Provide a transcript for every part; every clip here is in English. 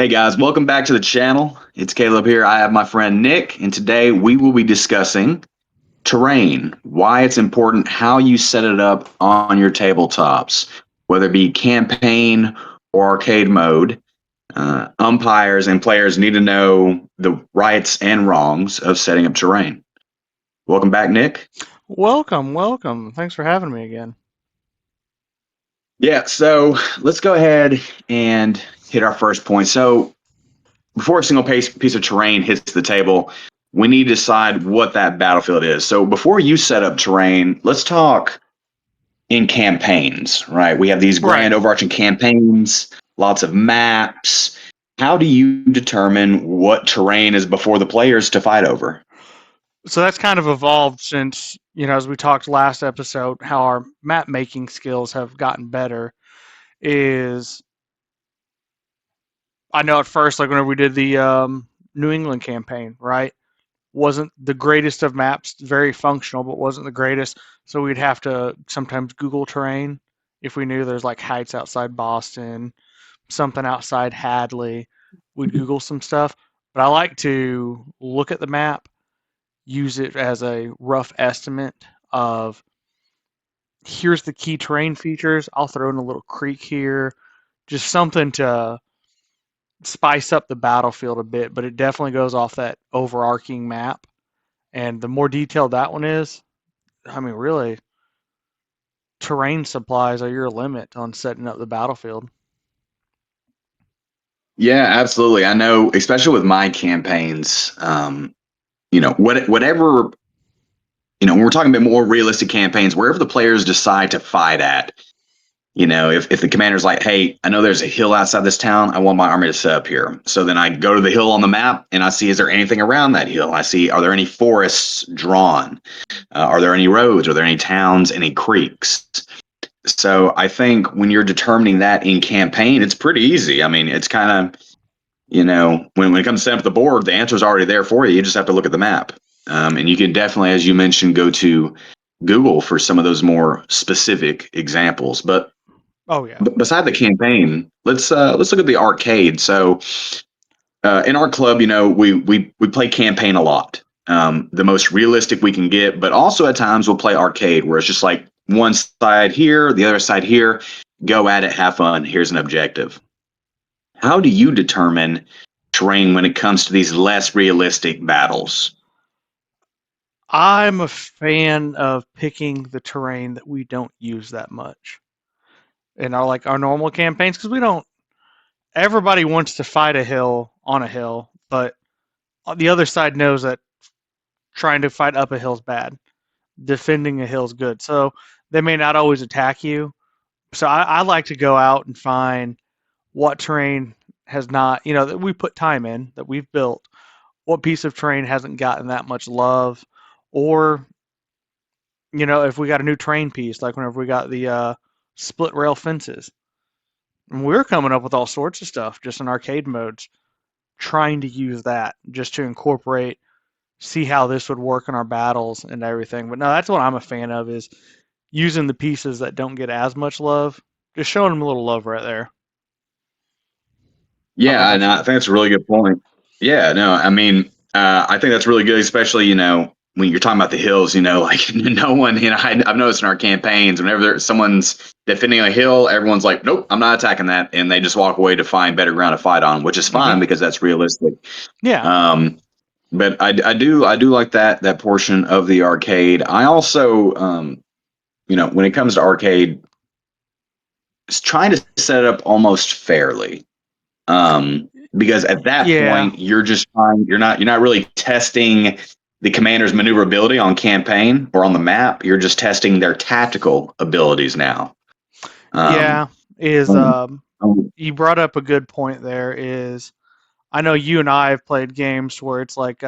Hey guys, welcome back to the channel. It's Caleb here. I have my friend Nick, and today we will be discussing terrain, why it's important, how you set it up on your tabletops, whether it be campaign or arcade mode. Umpires and players need to know the rights and wrongs of setting up terrain. Welcome back, Nick. Welcome. Thanks for having me again. Yeah, so let's go ahead and hit our first point. So before a single piece of terrain hits the table, we need to decide what that battlefield is. So before you set up terrain, let's talk in campaigns, right? We have these Right. grand overarching campaigns, lots of maps. How do you determine what terrain is before the players to fight over? So that's kind of evolved since, as we talked last episode, how our map making skills have gotten better. Is I know at first, like whenever we did the New England campaign, right? Wasn't the greatest of maps, very functional, but wasn't the greatest. So we'd have to sometimes Google terrain if we knew there's like heights outside Boston, something outside Hadley. We'd Google some stuff. But I like to look at the map, use it as a rough estimate of here's the key terrain features. I'll throw in a little creek here, just something to spice up the battlefield a bit. But it definitely goes off that overarching map. And the more detailed that one is, I mean, really, terrain supplies are your limit on setting up the battlefield. Yeah, absolutely. I know, especially with my campaigns, whatever, when we're talking about more realistic campaigns, wherever the players decide to fight at, if the commander's like, hey, I know there's a hill outside this town, I want my army to set up here. So then I go to the hill on the map and I see, is there anything around that hill? I see, are there any forests drawn? Are there any roads? Are there any towns, any creeks? So I think when you're determining that in campaign, it's pretty easy. I mean, it's kind of, when it comes to setting up the board, the answer's already there for you. You just have to look at the map. And you can definitely, as you mentioned, go to Google for some of those more specific examples. But Oh, yeah. beside the campaign, let's look at the arcade. So in our club, we play campaign a lot. The most realistic we can get, but also at times we'll play arcade, where it's just like one side here, the other side here. Go at it, have fun. Here's an objective. How do you determine terrain when it comes to these less realistic battles? I'm a fan of picking the terrain that we don't use that much in our normal campaigns because we don't. Everybody wants to fight a hill on a hill, but the other side knows that trying to fight up a hill is bad. Defending a hill is good. So they may not always attack you. So I like to go out and find what terrain has not, that we put time in, that we've built, what piece of terrain hasn't gotten that much love, or if we got a new terrain piece, like whenever we got the split rail fences, and we were coming up with all sorts of stuff just in arcade modes, trying to use that just to incorporate, see how this would work in our battles and everything. But no, that's what I'm a fan of is using the pieces that don't get as much love, just showing them a little love right there. How Yeah, about and I you? think that's a really good point. Yeah, no, I mean, I think that's really good, especially when you're talking about the hills. Like no one, I've noticed in our campaigns, whenever someone's defending a hill, everyone's like, nope, I'm not attacking that, and they just walk away to find better ground to fight on, which is fine Mm-hmm. because that's realistic. Yeah. Um, but I do like that portion of the arcade. I also, when it comes to arcade, it's trying to set it up almost fairly. Because at that Yeah. point you're not really testing the commander's maneuverability on campaign or on the map. You're just testing their tactical abilities now. Um, Yeah. Is um, um, You brought up a good point there is I know you and I have played games where it's like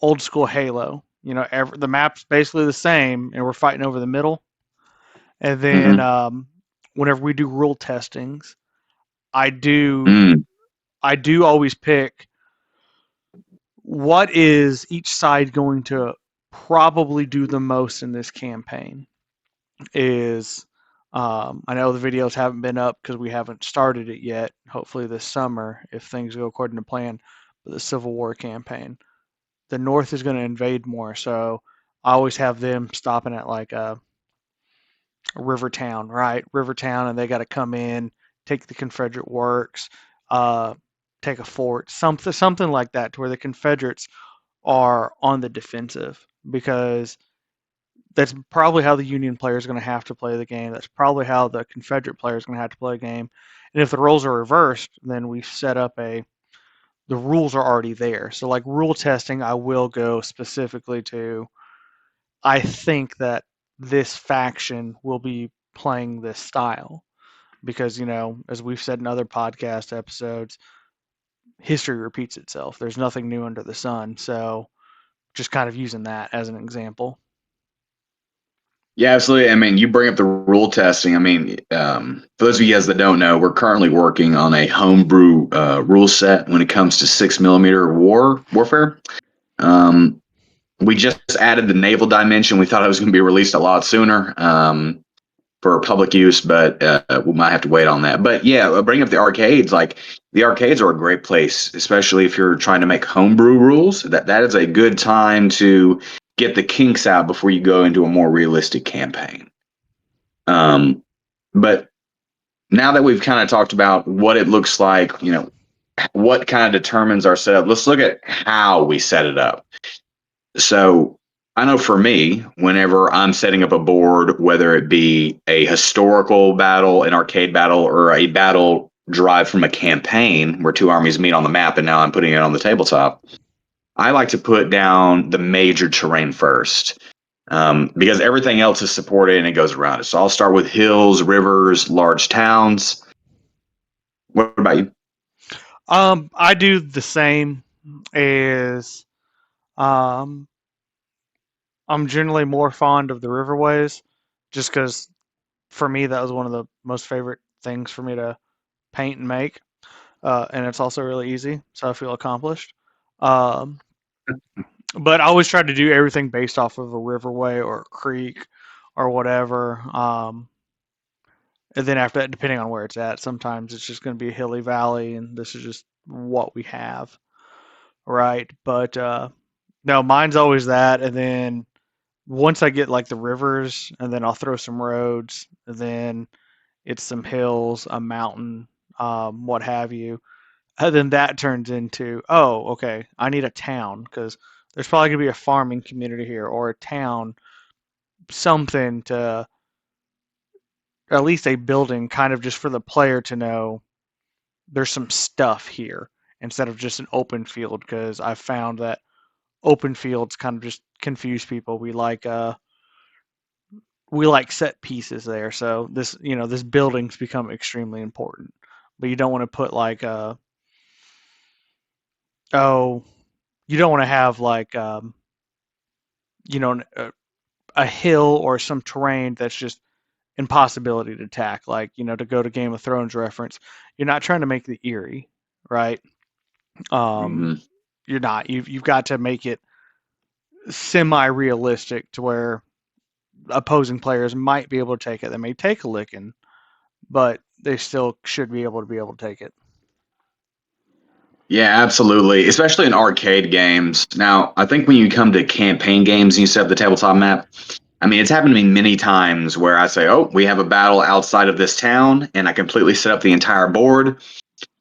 old school Halo. The map's basically the same, and we're fighting over the middle. And then mhm, whenever we do rule testings, I do mm, I do always pick what is each side going to probably do the most in this campaign. Is I know the videos haven't been up because we haven't started it yet. Hopefully this summer, if things go according to plan. But the Civil War campaign, the North is going to invade more, so I always have them stopping at like Rivertown, right? Rivertown, and they got to come in, take the Confederate works, uh, take a fort, something like that, to where the Confederates are on the defensive, because that's probably how the Union player is going to have to play the game. That's probably how the Confederate player is going to have to play the game. And if the roles are reversed, then we've set up the rules are already there. So like rule testing, I will go specifically to, I think that this faction will be playing this style, because as we've said in other podcast episodes, history repeats itself. There's nothing new under the sun. So just kind of using that as an example. Yeah, absolutely. I mean, you bring up the rule testing. I mean, for those of you guys that don't know, we're currently working on a homebrew rule set when it comes to 6 millimeter warfare. Um, we just added the naval dimension. We thought it was going to be released a lot sooner for public use, but we might have to wait on that. But yeah, bring up the arcades. Like the arcades are a great place, especially if you're trying to make homebrew rules. That is a good time to get the kinks out before you go into a more realistic campaign. But now that we've kind of talked about what it looks like, what kind of determines our setup, let's look at how we set it up. So I know for me, whenever I'm setting up a board, whether it be a historical battle, an arcade battle, or a battle derived from a campaign where two armies meet on the map and now I'm putting it on the tabletop, I like to put down the major terrain first, because everything else is supported and it goes around it. So I'll start with hills, rivers, large towns. What about you? I do the same as um, I'm generally more fond of the riverways, just because for me that was one of the most favorite things for me to paint and make, and it's also really easy, so I feel accomplished. Um, but I always try to do everything based off of a riverway or a creek or whatever. And then after that, depending on where it's at, sometimes it's just going to be a hilly valley, and this is just what we have, right? But no, mine's always that, and then once I get like the rivers, and then I'll throw some roads, and then it's some hills, a mountain, what have you. And then that turns into, oh, okay, I need a town, because there's probably gonna be a farming community here, or a town, something to, at least a building, kind of just for the player to know there's some stuff here, instead of just an open field, because I've found that open fields kind of just confuse people. We like set pieces there, so this building's become extremely important. But you don't want to put like oh, you don't want to have like you know a hill or some terrain that's just impossibility to attack. Like, to go to Game of Thrones reference, you're not trying to make the eerie, right? um Mm-hmm. you're not. You've got to make it semi-realistic to where opposing players might be able to take it. They may take a licking, but they still should be able to take it. Yeah, absolutely. Especially in arcade games. Now, I think when you come to campaign games and you set up the tabletop map, I mean, it's happened to me many times where I say, oh, we have a battle outside of this town, and I completely set up the entire board.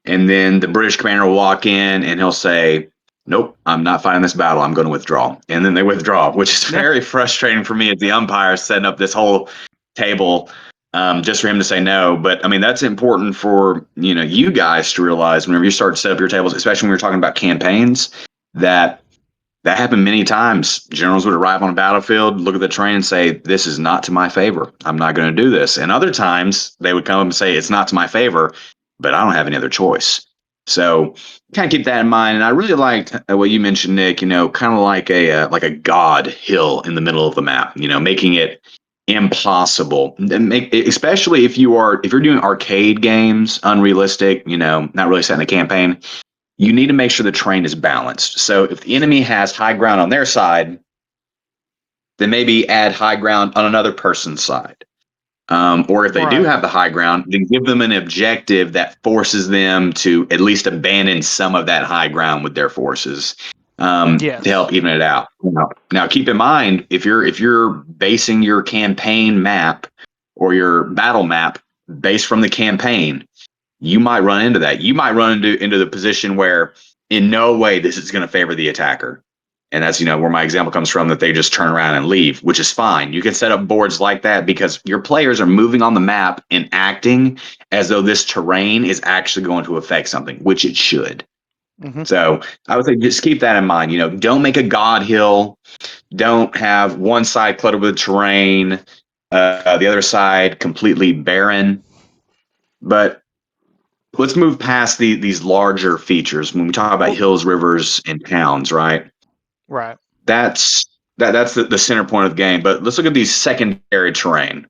And then the British commander will walk in and he'll say, nope, I'm not fighting this battle. I'm going to withdraw. And then they withdraw, which is Yeah. very frustrating for me as the umpire setting up this whole table, just for him to say no. But I mean, that's important for, you guys to realize whenever you start to set up your tables, especially when you're talking about campaigns, that that happened many times. Generals would arrive on a battlefield, look at the terrain, and say, this is not to my favor. I'm not going to do this. And other times they would come up and say, it's not to my favor, but I don't have any other choice. So kind of keep that in mind. And I really liked what you mentioned, Nick, kind of like a god hill in the middle of the map, making it impossible. And especially if you're doing arcade games, unrealistic, not really setting a campaign, you need to make sure the terrain is balanced. So if the enemy has high ground on their side, then maybe add high ground on another person's side. Or if they do Right. have the high ground, then give them an objective that forces them to at least abandon some of that high ground with their forces, to Yes. help even it out. Now, keep in mind, if you're basing your campaign map or your battle map based from the campaign, you might run into that. You might run into the position where in no way this is going to favor the attacker. And that's, where my example comes from, that they just turn around and leave, which is fine. You can set up boards like that because your players are moving on the map and acting as though this terrain is actually going to affect something, which it should. Hmm. So I would say just keep that in mind. Don't make a god hill. Don't have one side cluttered with terrain, the other side completely barren. But let's move past these larger features when we talk about Well, hills, rivers, and towns, right? right. That's that's the center point of the game. But let's look at these secondary terrain.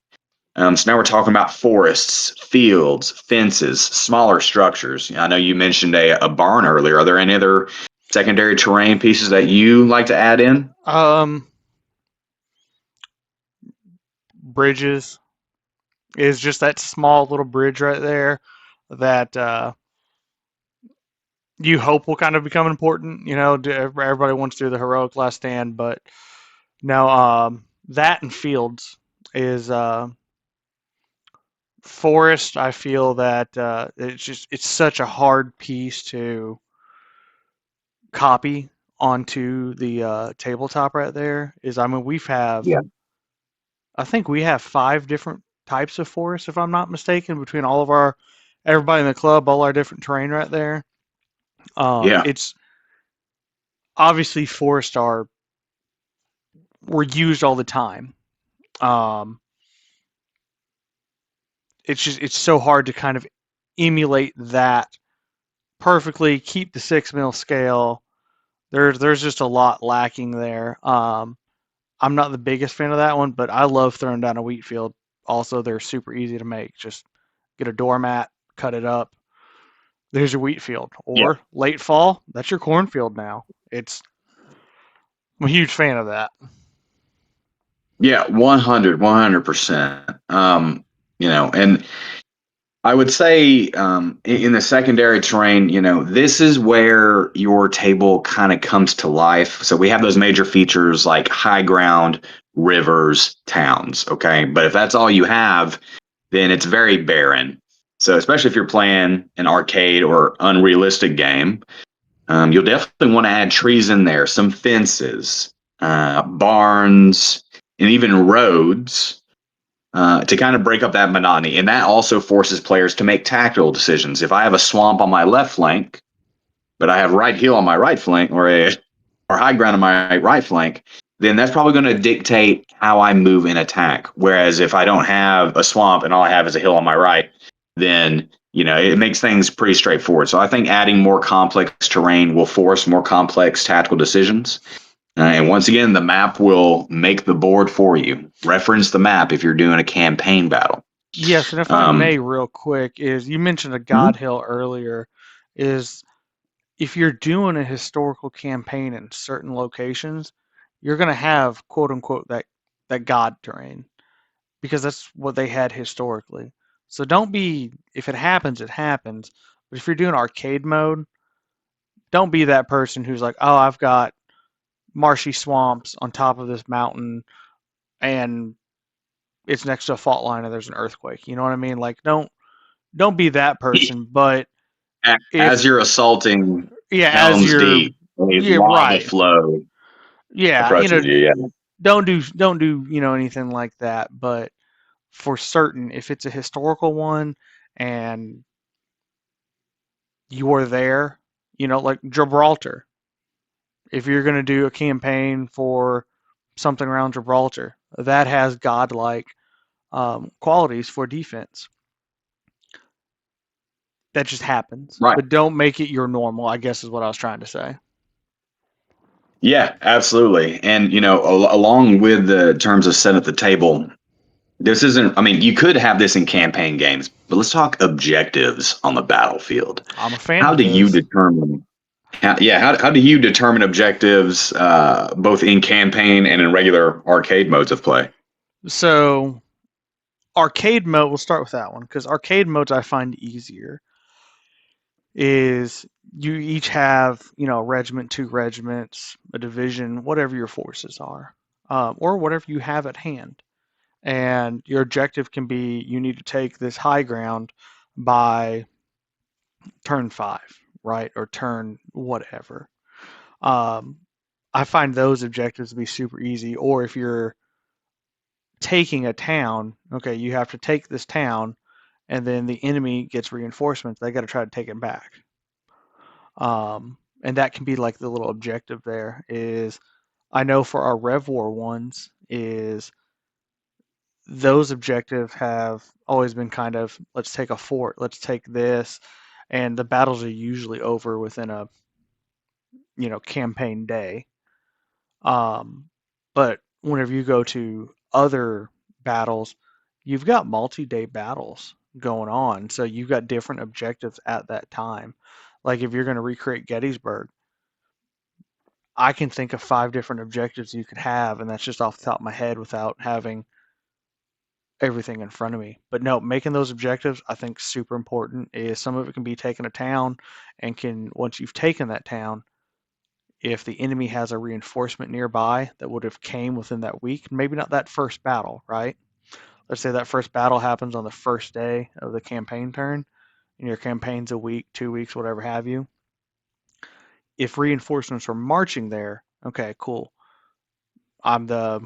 So now we're talking about forests, fields, fences, smaller structures. I know you mentioned a barn earlier. Are there any other secondary terrain pieces that you like to add in? Um, Bridges is just that small little bridge right there that you hope will kind of become important. Everybody wants to do the heroic last stand, but no, that and fields is forest. I feel that it's such a hard piece to copy onto the tabletop right there. I mean, Yeah. I think we have 5 different types of forest, if I'm not mistaken, between all of our everybody in the club, all our different terrain right there. Yeah. It's obviously forests are were used all the time. Um, it's so hard to kind of emulate that perfectly. Keep the 6 mil scale. There's just a lot lacking there. I'm not the biggest fan of that one, but I love throwing down a wheat field. Also, they're super easy to make. Just get a doormat, cut it up. There's your wheat field. Yeah. Or late fall, that's your cornfield now. I'm a huge fan of that. Yeah. 100%. And I would say, in the secondary terrain, this is where your table kind of comes to life. So we have those major features like high ground, rivers, towns. Okay. But if that's all you have, then it's very barren. So especially if you're playing an arcade or unrealistic game, you'll definitely want to add trees in there, some fences, barns, and even roads, to kind of break up that monotony. And that also forces players to make tactical decisions. If I have a swamp on my left flank, but I have right hill on my right flank, or high ground on my right flank, then that's probably going to dictate how I move in attack. Whereas if I don't have a swamp and all I have is a hill on my right, then it makes things pretty straightforward. So I think adding more complex terrain will force more complex tactical decisions. And once again, the map will make the board for you. Reference the map if you're doing a campaign battle. Yes, and if I Um, may, real quick, is you mentioned a mhm. God Hill earlier. Is if you're doing a historical campaign in certain locations, you're going to have quote unquote that God terrain because that's what they had historically. So don't be if it happens, it happens. But if you're doing arcade mode, don't be that person who's like, oh, I've got marshy swamps on top of this mountain and it's next to a fault line and there's an earthquake. You know what I mean? Like don't be that person. But as if you're assaulting yeah, as Helm's you're Deep, a yeah lava right flow yeah approaches you. Yeah. don't do anything like that. But for certain, if it's a historical one and you are there, like Gibraltar, if you're going to do a campaign for something around Gibraltar that has godlike qualities for defense, that just happens. Right. But don't make it your normal, I guess is what I was trying to say. Yeah, absolutely. And along with the terms of set at the table, this isn't. I mean, you could have this in campaign games, but let's talk objectives on the battlefield. I'm a fan How of do you those. determine? How do you determine objectives, both in campaign and in regular arcade modes of play? So arcade mode, we'll start with that one because arcade modes I find easier. Is you each have, a regiment, two regiments, a division, whatever your forces are, or whatever you have at hand. And your objective can be you need to take this high ground by turn 5, right? Or turn whatever. Um, I find those objectives to be super easy. Or if you're taking a town, okay, you have to take this town, and then the enemy gets reinforcements. They got to try to take it back. And that can be like the little objective there is I know for our Rev War ones is those objectives have always been kind of let's take a fort, let's take this, and the battles are usually over within a campaign day. Um, but whenever you go to other battles, you've got multi-day battles going on, so you've got different objectives at that time. Like if you're going to recreate Gettysburg, I can think of 5 different objectives you could have, and that's just off the top of my head without having everything in front of me. But no, making those objectives I think super important. Is some of it can be taking a town, and can once you've taken that town, if the enemy has a reinforcement nearby that would have came within that week, maybe not that first battle, right? Let's say that first battle happens on the first day of the campaign turn, and your campaign's a week, 2 weeks, whatever have you. If reinforcements are marching there, okay, cool. I'm the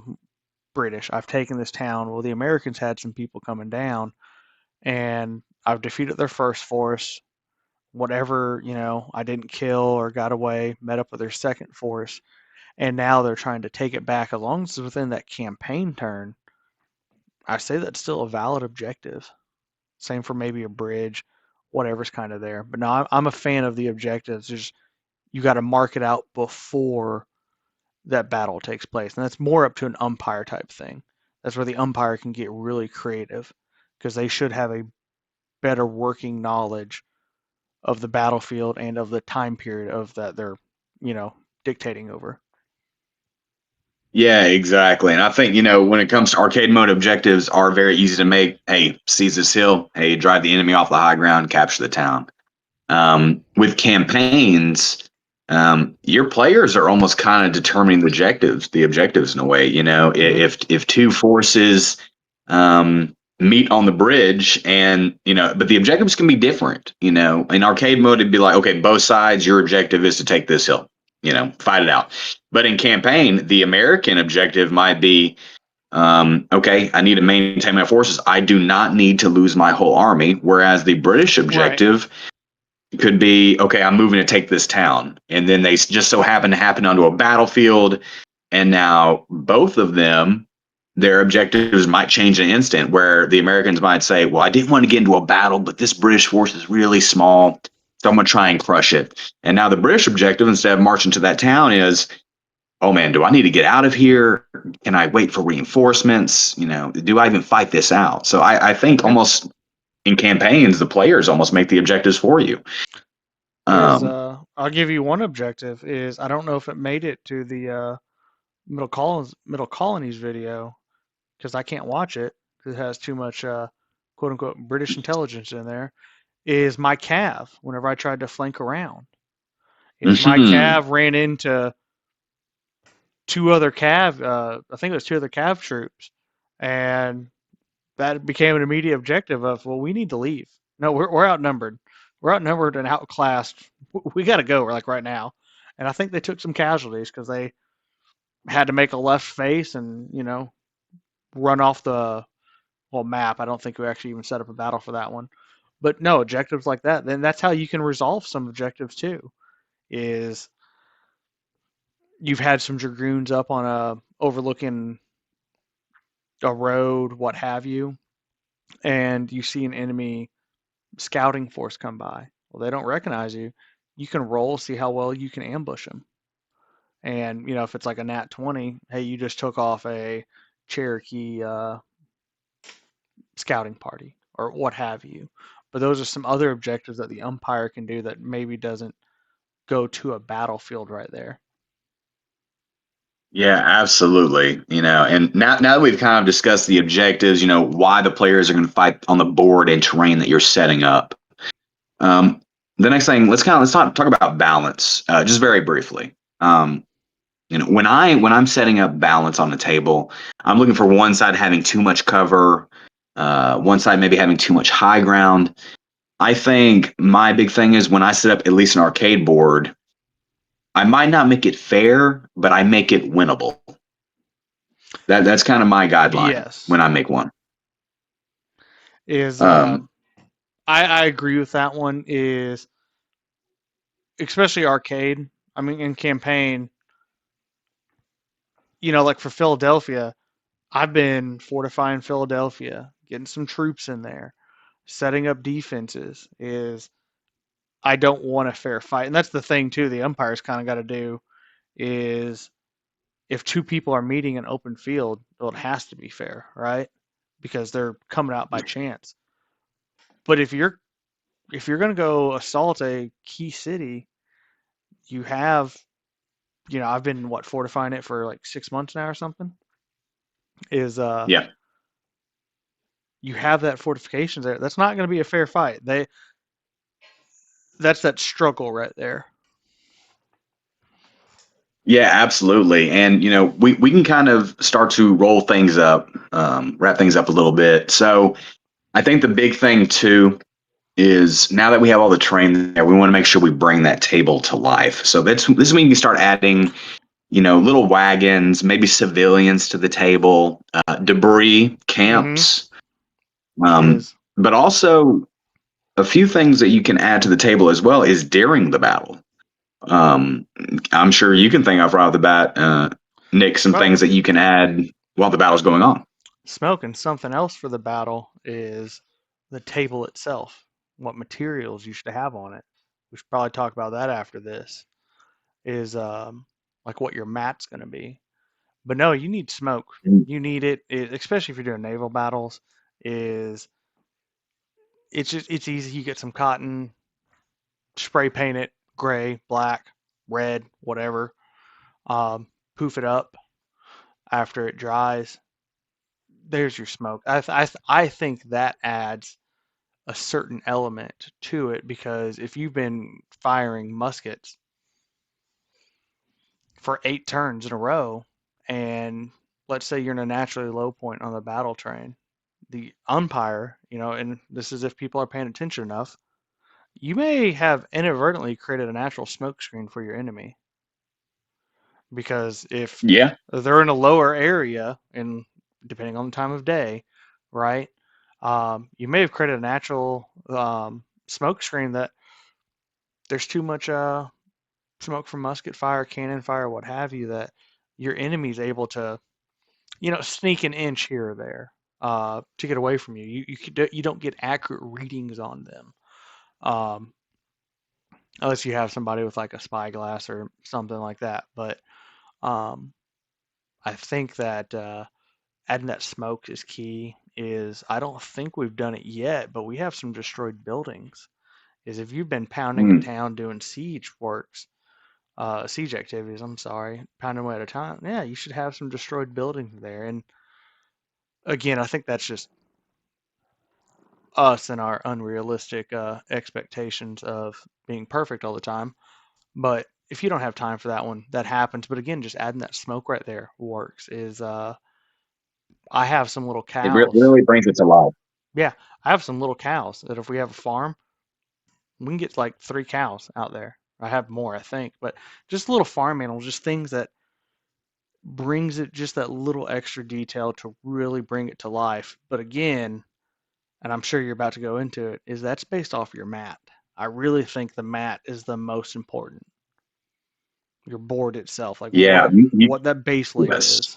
British. I've taken this town. Well, the Americans had some people coming down, and I've defeated their first force. Whatever, I didn't kill or got away, met up with their second force, and now they're trying to take it back. As long as it's within that campaign turn, I say that's still a valid objective. Same for maybe a bridge, whatever's kind of there. But no, I'm a fan of the objectives. Just you got to mark it out before that battle takes place. And that's more up to an umpire type thing. That's where the umpire can get really creative because they should have a better working knowledge of the battlefield and of the time period of that they're, dictating over. Yeah, exactly. And I think, when it comes to arcade mode, objectives are very easy to make. Hey, seize this hill. Hey, drive the enemy off the high ground, capture the town. With campaigns, your players are almost kind of determining the objectives in a way. Mm-hmm. If two forces meet on the bridge, and but the objectives can be different. In arcade mode, it'd be like, okay, both sides, your objective is to take this hill. Fight it out. But in campaign, the American objective might be, okay, I need to maintain my forces. I do not need to lose my whole army. Whereas the British Right. objective could be, okay, I'm moving to take this town. And then they just so happen onto a battlefield. And now both of them, their objectives might change in an instant, where the Americans might say, well, I didn't want to get into a battle, but this British force is really small. So I'm going to try and crush it. And now the British objective, instead of marching to that town, is, oh man, do I need to get out of here? Can I wait for reinforcements? Do I even fight this out? So I think Yep. almost in campaigns, the players almost make the objectives for you. Because Um, I'll give you one objective is I don't know if it made it to the middle colonies video because I can't watch it because it has too much quote unquote British intelligence in there. Is my cav whenever I tried to flank around is my mhm. cav ran into two other cav I think it was two other cav troops, and that became an immediate objective of, well, we need to leave. No, we're outnumbered. We're outnumbered and outclassed. We got to go. We're like right now. And I think they took some casualties because they had to make a left face and, run off the map. I don't think we actually even set up a battle for that one. But no, objectives like that. Then that's how you can resolve some objectives too. Is you've had some dragoons up on a overlooking a road, what have you, and you see an enemy scouting force come by. Well, they don't recognize you. You can roll, see how well you can ambush them. And, if it's like a nat 20, hey, you just took off a Cherokee scouting party or what have you. But those are some other objectives that the umpire can do that maybe doesn't go to a battlefield right there. Yeah, absolutely. And now that we've kind of discussed the objectives, why the players are going to fight on the board and terrain that you're setting up. Um, the next thing, let's talk about balance, just very briefly. When I'm setting up balance on the table, I'm looking for one side having too much cover, one side maybe having too much high ground. I think my big thing is when I set up at least an arcade board, I might not make it fair, but I make it winnable. That's kind of my guideline Yes, when I make one. is Um, I agree with that one. Is especially arcade. I mean, in campaign, like for Philadelphia, I've been fortifying Philadelphia, getting some troops in there, setting up defenses. Is I don't want a fair fight, and that's the thing too. The umpires kind of got to do is if two people are meeting in open field, well, it has to be fair, right? Because they're coming out by chance. But if you're going to go assault a key city, you have, I've been fortifying it for like 6 months now or something. Is yeah, you have that fortifications there. That's not going to be a fair fight. That's that struggle right there. yeah, absolutely. And we can kind of start to roll things up, wrap things up a little bit. So I think the big thing too is now that we have all the terrain there, we want to make sure we bring that table to life. So this is when you can start adding, little wagons, maybe civilians to the table, debris, Mm-hmm. camps, um, Is but also a few things that you can add to the table as well is during the battle. Um, I'm sure you can think of right off the bat, Nick, some smoke. things that you can add while the battle's going on. Smoke and something else for the battle is the table itself. What materials you should have on it. We should probably talk about that after this. Is like what your mat's going to be. But no, you need smoke. You need it, especially if you're doing naval battles. Is it's easy. You get some cotton, spray paint it gray, black, red, whatever. Poof it up after it dries. There's your smoke. I think that adds a certain element to it because if you've been firing muskets for 8 turns in a row, and let's say you're in a naturally low point on the battle train, the umpire, and this is if people are paying attention enough, you may have inadvertently created a natural smoke screen for your enemy because if Yeah, they're in a lower area, and depending on the time of day, right, you may have created a natural smoke screen that there's too much smoke from musket fire, cannon fire, what have you, that your enemy's able to, sneak an inch here or there to get away from you. You don't get accurate readings on them, um, unless you have somebody with like a spyglass or something like that. But um, I think that adding that smoke is key. Is I don't think we've done it yet, but we have some destroyed buildings. Is if you've been pounding a mm, town doing siege activities, I'm sorry, pounding away at a time. Yeah, you should have some destroyed buildings there. And again, I think that's just us and our unrealistic expectations of being perfect all the time. But if you don't have time for that one, that happens. But again, just adding that smoke right there works. Is I have some little it cows. really brings it to life. Yeah, I have some little cows that if we have a farm, we can get like 3 cows out there. I have more, I think, but just little farm animals, just things that brings it just that little extra detail to really bring it to life. But again, and I'm sure you're about to go into it, is that's based off your mat. I really think the mat is the most important. Your board itself, like Yeah, what that base layer yes. is.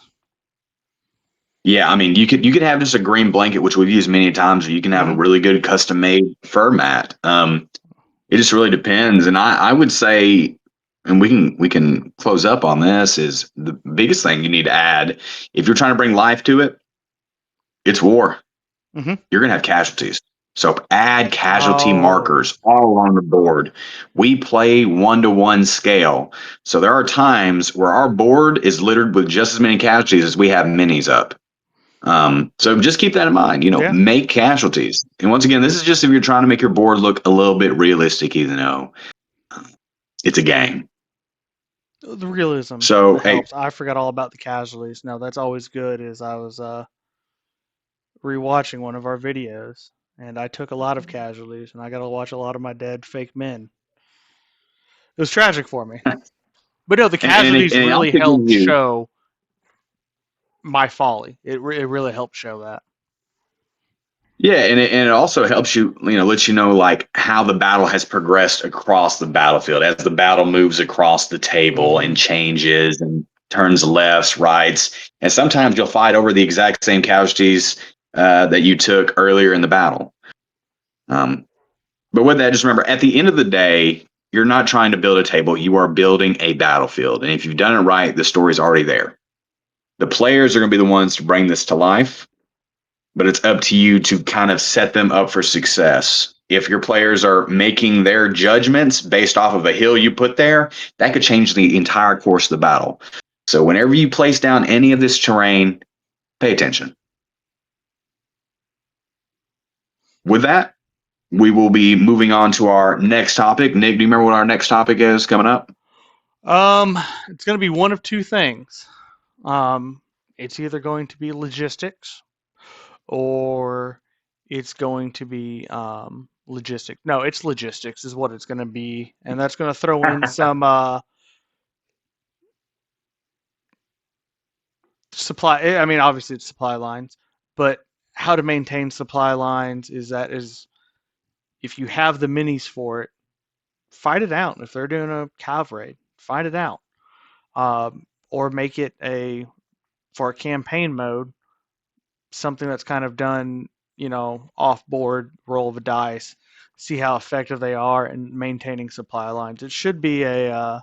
Yeah, I mean, you could have just a green blanket, which we've used many times, or you can have a Mm-hmm. really good custom made fur mat. It just really depends, and I would say, and we can close up on this is the biggest thing you need to add if you're trying to bring life to it. It's war. Mm-hmm. You're gonna have casualties. So add casualty Oh, markers all along the board. We play 1-to-1 scale. So there are times where our board is littered with just as many casualties as we have minis up. So just keep that in mind. yeah. Make casualties. And once again, this is just if you're trying to make your board look a little bit realistic, even though it's a game. The realism So, hey, helps. I forgot all about the casualties. No, that's always good. Is I was rewatching one of our videos, and I took a lot of casualties, and I got to watch a lot of my dead fake men. It was tragic for me. But no, the casualties and it really also gives helped you, show my folly. It really helped show that. yeah, and it also helps you, lets you know like how the battle has progressed across the battlefield as the battle moves across the table Mm-hmm. and changes and turns lefts, rights, and sometimes you'll fight over the exact same casualties that you took earlier in the battle. Um, but with that, just remember, at the end of the day, you're not trying to build a table; you are building a battlefield, and if you've done it right, the story's already there. The players are going to be the ones to bring this to life, but it's up to you to kind of set them up for success. If your players are making their judgments based off of a hill you put there, that could change the entire course of the battle. So whenever you place down any of this terrain, pay attention. With that, we will be moving on to our next topic. Nick, do you remember what our next topic is coming up? Um, it's going to be one of two things. Um, it's either going to be logistics or it's going to be logistic. No, it's logistics is what it's going to be, and that's going to throw in some supply. I mean, obviously it's supply lines, but how to maintain supply lines is if you have the minis for it, fight it out. If they're doing a cav raid, fight it out, or make it a for a campaign mode something that's kind of done, off board, roll of a dice, see how effective they are in maintaining supply lines. It should be a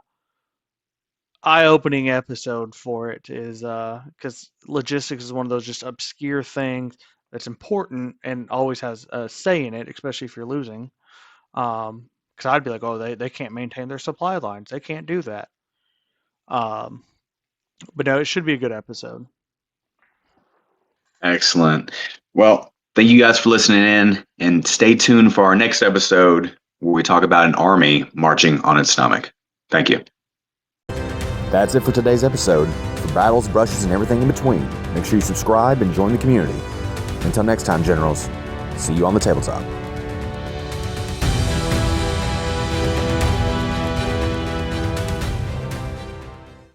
eye-opening episode for it, is because logistics is one of those just obscure things that's important and always has a say in it, especially if you're losing. Because I'd be like, oh, they can't maintain their supply lines, they can't do that. Um, but no, it should be a good episode. Excellent. Well, thank you guys for listening in, and stay tuned for our next episode where we talk about an army marching on its stomach. Thank you. That's it for today's episode. For battles, brushes, and everything in between, make sure you subscribe and join the community. Until next time, Generals, see you on the tabletop.